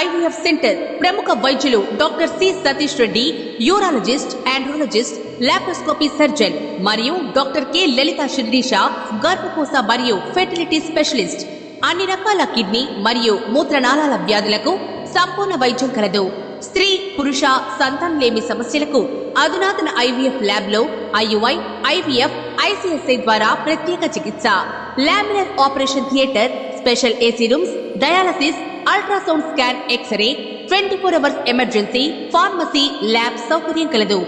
IVF centre ప్రముఖ వైద్యులు doctor C Satish Reddy, urologist, andrologist, laparoscopy surgeon మరియు డాక్టర్ కె లలిత శిరీష, గర్భకోశ మరియు ఫెర్టిలిటీ స్పెషలిస్ట్. అన్ని రకాల కిడ్నీ మరియు మూత్రనాళాల వ్యాధులకు సంపూర్ణ వైద్యం కలదు. స్త్రీ పురుష సంతానలేమి సమస్యలకు అధునాతన IVF ల్యాబ్ లో IUI, IVF, ICSI ద్వారా ప్రత్యేక చికిత్స, laminar operation theatre, special AC rooms, dialysis, ultrasound scan, x ray, 24 hours emergency, pharmacy, lab సౌకర్యం కలదు.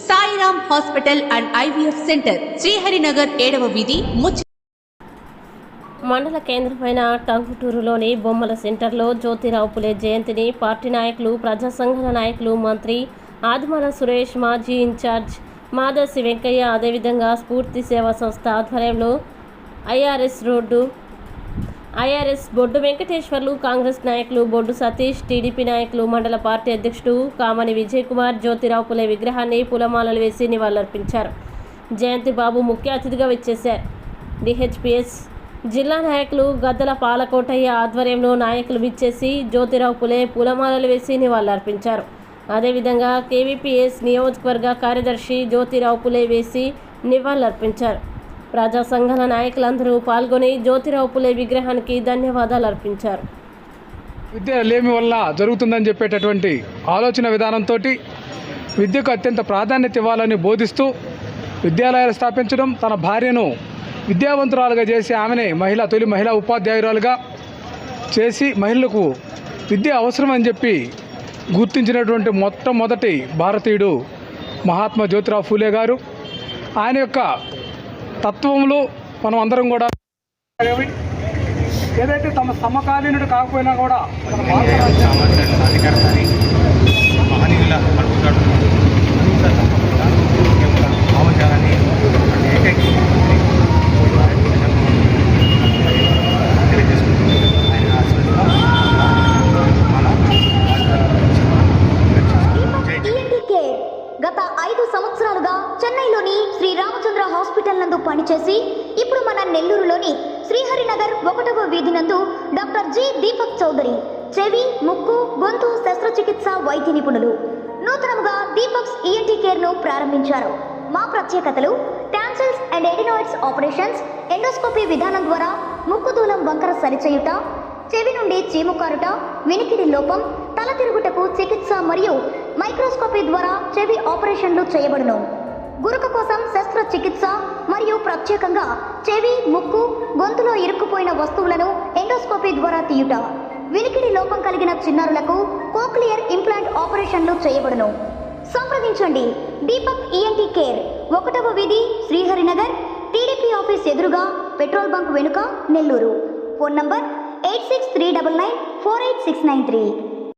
Sairam hospital and IVF centre, Sriharinagar 7వ వీధి, మండల కేంద్రమైన టంగుటూరులోని బొమ్మల సెంటర్లో జ్యోతిరావు పులే జయంతిని పార్టీ నాయకులు, ప్రజా సంఘాల నాయకులు, మంత్రి ఆదిమల సురేష్, మాజీ ఇన్ఛార్జ్ మాదర్సి వెంకయ్య, అదేవిధంగా స్ఫూర్తి సేవా సంస్థ ఆధ్వర్యంలో ఐఆర్ఎస్ బొడ్డు వెంకటేశ్వర్లు, కాంగ్రెస్ నాయకులు బొడ్డు సతీష్, టీడీపీ నాయకులు, మండల పార్టీ అధ్యక్షుడు కామని విజయ్ కుమార్ జ్యోతిరావు పులే విగ్రహాన్ని పూలమాలలు వేసి నివాళులర్పించారు. జయంతి బాబు ముఖ్య అతిథిగా విచ్చేశారు. DHPS జిల్లా నాయకులు గద్దల పాలకోటయ్య ఆధ్వర్యంలో నాయకులు విచ్చేసి జ్యోతిరావు పులే పూలమాలలు వేసి నివాళులర్పించారు. అదేవిధంగా KVPS నియోజకవర్గ కార్యదర్శి జ్యోతిరావు పులే వేసి నివాళులర్పించారు. ప్రజా సంఘాల నాయకులందరూ పాల్గొని జ్యోతిరావు పులే విగ్రహానికి ధన్యవాదాలు అర్పించారు. విద్య లేమి వల్ల జరుగుతుందని చెప్పేటటువంటి ఆలోచన విధానంతో విద్యకు అత్యంత ప్రాధాన్యత ఇవ్వాలని బోధిస్తూ విద్యాలయాలు స్థాపించడం, తన భార్యను విద్యావంతురాలుగా చేసి ఆమెనే తొలి మహిళా ఉపాధ్యాయురాలుగా చేసి మహిళలకు విద్య అవసరమని చెప్పి గుర్తించినటువంటి మొట్టమొదటి భారతీయుడు మహాత్మా జ్యోతిరావు ఫూలే గారు. ఆయన యొక్క తత్వములు మనం అందరం కూడా ఏదైతే తమ సమకాలీనుడు కాకపోయినా కూడా గత 5 సంవత్సరాలుగా చెన్నైలోని శ్రీ రామచంద్ర హాస్పిటల్ నందు పనిచేసి ఇప్పుడు మన నెల్లూరులోని శ్రీహరినగర్ 1వ వీధి నందు డాక్టర్ జి దీపక్ చౌదరి చెవి, ముక్కు, గొంతు శస్త్రచికిత్స వైద్య నిపుణులు నూతనంగా దీపక్స్ ENT కేర్ ను ప్రారంభించారు. మా ప్రత్యేకతలు tonsils and adenoids operations, endoscopy విధానం ద్వారా ముక్కు దూలం వంకర సరిచేయుట, చెవి నుండి చీము కారుట, వినికిడి లోపం, తల తిరుగుటకు చికిత్స మరియు మైక్రోస్కోపీ ద్వారా చెవి ఆపరేషన్లు చేయబడును. గురక కోసం శస్త్రచికిత్స మరియు ప్రత్యేకంగా చెవి, ముక్కు, గొంతులో ఇరుక్కుపోయిన వస్తువులను ఎండోస్కోపీ ద్వారా తీయుట, వినికిడి లోపం కలిగిన చిన్నారులకు కోక్లియర్ ఇంప్లాంట్ ఆపరేషన్లు చేయబడును. సంప్రదించండి. దీపక్ ENT కేర్, 1వ వీధి, శ్రీహరినగర్, TDP ఆఫీస్ ఎదురుగా, పెట్రోల్ బంక్ వెనుక, నెల్లూరు. Phone number 8639948693.